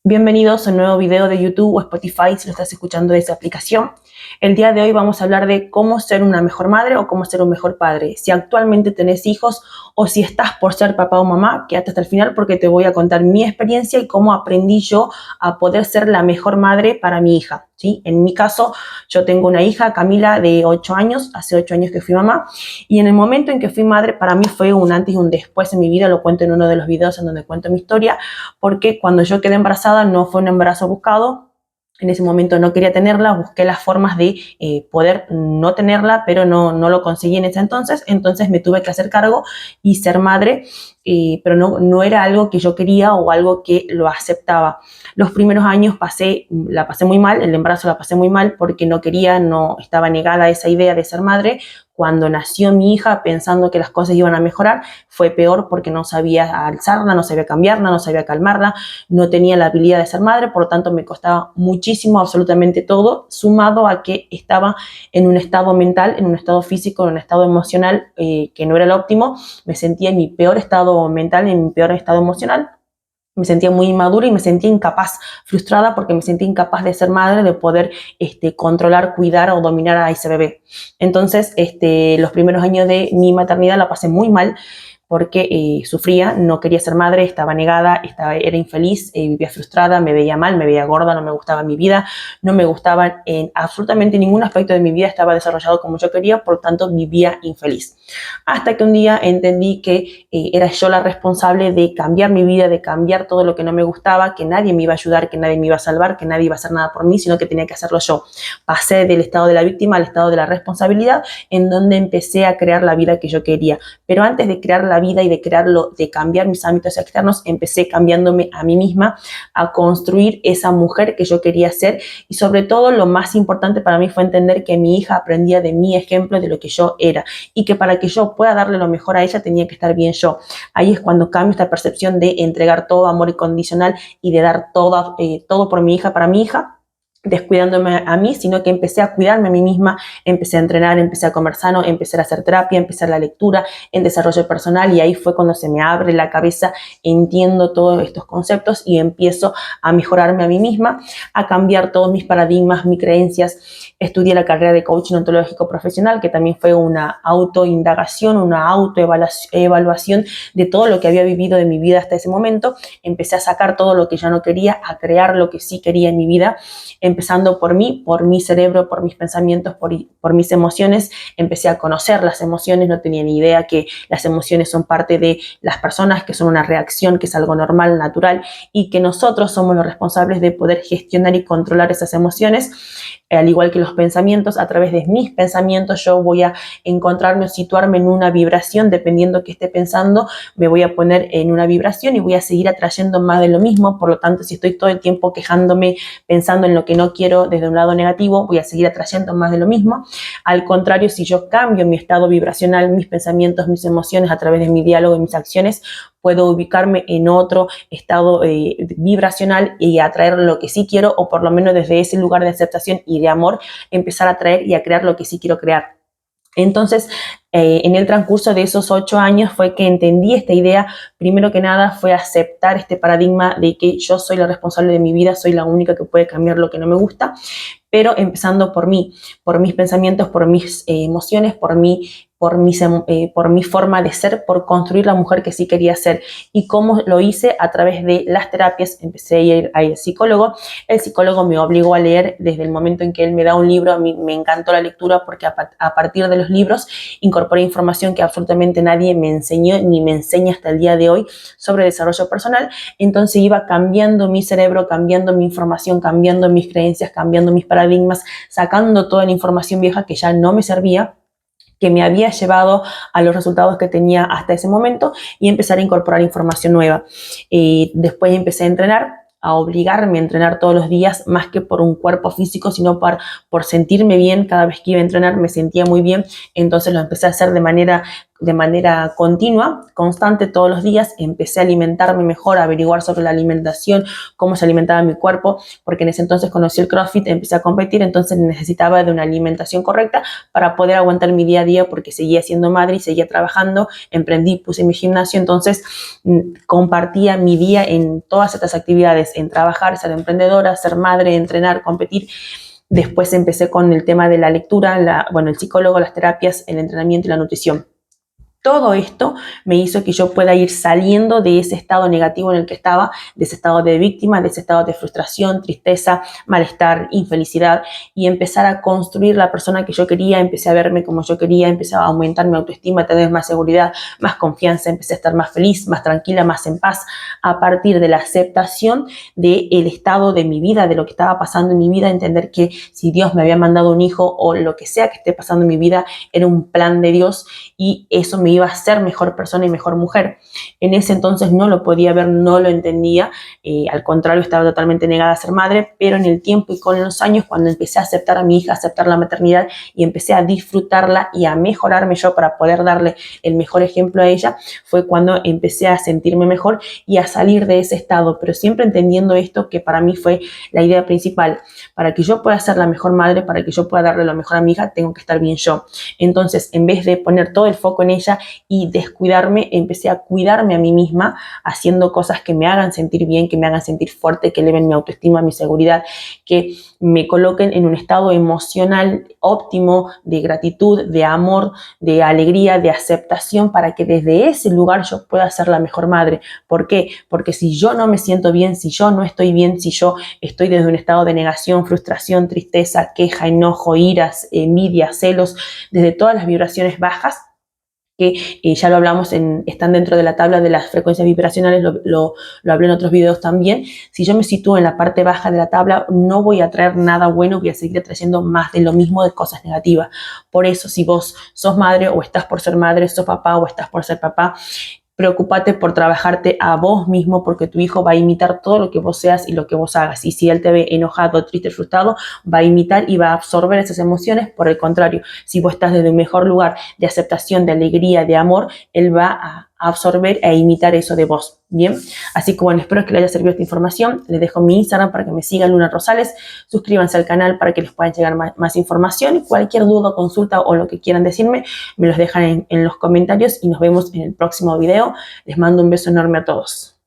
Bienvenidos a un nuevo video de YouTube o Spotify si lo estás escuchando de esa aplicación. El día de hoy vamos a hablar de cómo ser una mejor madre o cómo ser un mejor padre. Si actualmente tenés hijos o si estás por ser papá o mamá, quédate hasta el final porque te voy a contar mi experiencia y cómo aprendí yo a poder ser la mejor madre para mi hija, ¿sí? En mi caso, yo tengo una hija, Camila, de 8 años, hace 8 años que fui mamá, y en el momento en que fui madre, para mí fue un antes y un después en mi vida. Lo cuento en uno de los videos en donde cuento mi historia, porque cuando yo quedé embarazada no fue un embarazo buscado. En ese momento no quería tenerla, busqué las formas de poder no tenerla, pero no lo conseguí en ese entonces me tuve que hacer cargo y ser madre, pero no era algo que yo quería o algo que lo aceptaba. Los primeros años la pasé muy mal, el embarazo la pasé muy mal porque no quería, no estaba negada a esa idea de ser madre. Cuando nació mi hija pensando que las cosas iban a mejorar, fue peor porque no sabía alzarla, no sabía cambiarla, no sabía calmarla, no tenía la habilidad de ser madre, por lo tanto me costaba muchísimo absolutamente todo, sumado a que estaba en un estado mental, en un estado físico, en un estado emocional que no era el óptimo. Me sentía en mi peor estado mental, en mi peor estado emocional. Me sentía muy inmadura y me sentía incapaz, frustrada porque me sentía incapaz de ser madre, de poder controlar, cuidar o dominar a ese bebé. Entonces, los primeros años de mi maternidad la pasé muy mal porque sufría, no quería ser madre, estaba negada, era infeliz, vivía frustrada, me veía mal, me veía gorda, no me gustaba mi vida, no me gustaba en absolutamente ningún aspecto de mi vida, estaba desarrollado como yo quería, por lo tanto vivía infeliz. Hasta que un día entendí que era yo la responsable de cambiar mi vida, de cambiar todo lo que no me gustaba, que nadie me iba a ayudar, que nadie me iba a salvar, que nadie iba a hacer nada por mí, sino que tenía que hacerlo yo. Pasé del estado de la víctima al estado de la responsabilidad, en donde empecé a crear la vida que yo quería. Pero antes de crear la vida y de cambiar mis ámbitos externos, empecé cambiándome a mí misma, a construir esa mujer que yo quería ser. Y sobre todo, lo más importante para mí fue entender que mi hija aprendía de mi ejemplo, de lo que yo era, y que para que yo pueda darle lo mejor a ella tenía que estar bien yo. Ahí es cuando cambio esta percepción de entregar todo amor incondicional y de dar todo por mi hija, para mi hija, descuidándome a mí, sino que empecé a cuidarme a mí misma, empecé a entrenar, empecé a comer sano, empecé a hacer terapia, empecé a la lectura, en desarrollo personal, y ahí fue cuando se me abre la cabeza, entiendo todos estos conceptos y empiezo a mejorarme a mí misma, a cambiar todos mis paradigmas, mis creencias. Estudié la carrera de coaching ontológico profesional, que también fue una autoindagación, una autoevaluación de todo lo que había vivido de mi vida hasta ese momento. Empecé a sacar todo lo que ya no quería, a crear lo que sí quería en mi vida, empezando por mí, por mi cerebro, por mis pensamientos, por mis emociones. Empecé a conocer las emociones, no tenía ni idea que las emociones son parte de las personas, que son una reacción, que es algo normal, natural, y que nosotros somos los responsables de poder gestionar y controlar esas emociones. Al igual que los pensamientos, a través de mis pensamientos yo voy a encontrarme o situarme en una vibración. Dependiendo que esté pensando, me voy a poner en una vibración y voy a seguir atrayendo más de lo mismo. Por lo tanto, si estoy todo el tiempo quejándome, pensando en lo que no quiero desde un lado negativo, voy a seguir atrayendo más de lo mismo. Al contrario, si yo cambio mi estado vibracional, mis pensamientos, mis emociones, a través de mi diálogo y mis acciones, puedo ubicarme en otro estado vibracional y atraer lo que sí quiero, o por lo menos desde ese lugar de aceptación y de amor, empezar a atraer y a crear lo que sí quiero crear. Entonces, en el transcurso de esos 8 años fue que entendí esta idea. Primero que nada fue aceptar este paradigma de que yo soy la responsable de mi vida, soy la única que puede cambiar lo que no me gusta, pero empezando por mí, por mis pensamientos, por mis emociones, por mi forma de ser, por construir la mujer que sí quería ser. ¿Y cómo lo hice? A través de las terapias. Empecé a ir al psicólogo. El psicólogo me obligó a leer desde el momento en que él me da un libro. A mí me encantó la lectura porque a partir de los libros incorporé información que absolutamente nadie me enseñó ni me enseña hasta el día de hoy sobre desarrollo personal. Entonces iba cambiando mi cerebro, cambiando mi información, cambiando mis creencias, cambiando mis paradigmas, sacando toda la información vieja que ya no me servía, que me había llevado a los resultados que tenía hasta ese momento, y empezar a incorporar información nueva. Después empecé a entrenar, a obligarme a entrenar todos los días, más que por un cuerpo físico, sino por sentirme bien. Cada vez que iba a entrenar me sentía muy bien, entonces lo empecé a hacer de manera de manera continua, constante, todos los días. Empecé a alimentarme mejor, a averiguar sobre la alimentación, cómo se alimentaba mi cuerpo, porque en ese entonces conocí el CrossFit, empecé a competir, entonces necesitaba de una alimentación correcta para poder aguantar mi día a día, porque seguía siendo madre y seguía trabajando, emprendí, puse mi gimnasio, entonces compartía mi día en todas estas actividades, en trabajar, ser emprendedora, ser madre, entrenar, competir. Después empecé con el tema de la lectura, el psicólogo, las terapias, el entrenamiento y la nutrición. Todo esto me hizo que yo pueda ir saliendo de ese estado negativo en el que estaba, de ese estado de víctima, de ese estado de frustración, tristeza, malestar, infelicidad, y empezar a construir la persona que yo quería. Empecé a verme como yo quería, empecé a aumentar mi autoestima, a tener más seguridad, más confianza, empecé a estar más feliz, más tranquila, más en paz, a partir de la aceptación del estado de mi vida, de lo que estaba pasando en mi vida, entender que si Dios me había mandado un hijo o lo que sea que esté pasando en mi vida, era un plan de Dios, y eso me iba a ser mejor persona y mejor mujer. En ese entonces no lo podía ver, no lo entendía, al contrario, estaba totalmente negada a ser madre, pero en el tiempo y con los años, cuando empecé a aceptar a mi hija, a aceptar la maternidad y empecé a disfrutarla y a mejorarme yo para poder darle el mejor ejemplo a ella, fue cuando empecé a sentirme mejor y a salir de ese estado, pero siempre entendiendo esto, que para mí fue la idea principal. Para que yo pueda ser la mejor madre, para que yo pueda darle lo mejor a mi hija, tengo que estar bien yo. Entonces, en vez de poner todo el foco en ella y descuidarme, empecé a cuidarme a mí misma, haciendo cosas que me hagan sentir bien, que me hagan sentir fuerte, que eleven mi autoestima, mi seguridad, que me coloquen en un estado emocional óptimo, de gratitud, de amor, de alegría, de aceptación, para que desde ese lugar yo pueda ser la mejor madre. ¿Por qué? Porque si yo no me siento bien, si yo no estoy bien, si yo estoy desde un estado de negación, frustración, tristeza, queja, enojo, iras, envidia, celos, desde todas las vibraciones bajas, que ya lo hablamos, están dentro de la tabla de las frecuencias vibracionales, lo hablé en otros videos también. Si yo me sitúo en la parte baja de la tabla, no voy a traer nada bueno, voy a seguir atrayendo más de lo mismo, de cosas negativas. Por eso, si vos sos madre o estás por ser madre, sos papá o estás por ser papá, preocúpate por trabajarte a vos mismo, porque tu hijo va a imitar todo lo que vos seas y lo que vos hagas. Y si él te ve enojado, triste, frustrado, va a imitar y va a absorber esas emociones. Por el contrario, si vos estás desde un mejor lugar de aceptación, de alegría, de amor, él va a absorber e imitar eso de vos. Bien, así que bueno, espero que les haya servido esta información. Les dejo mi Instagram para que me sigan, Luna Rosales. Suscríbanse al canal para que les puedan llegar más información. Cualquier duda, consulta o lo que quieran decirme, me los dejan en los comentarios y nos vemos en el próximo video. Les mando un beso enorme a todos.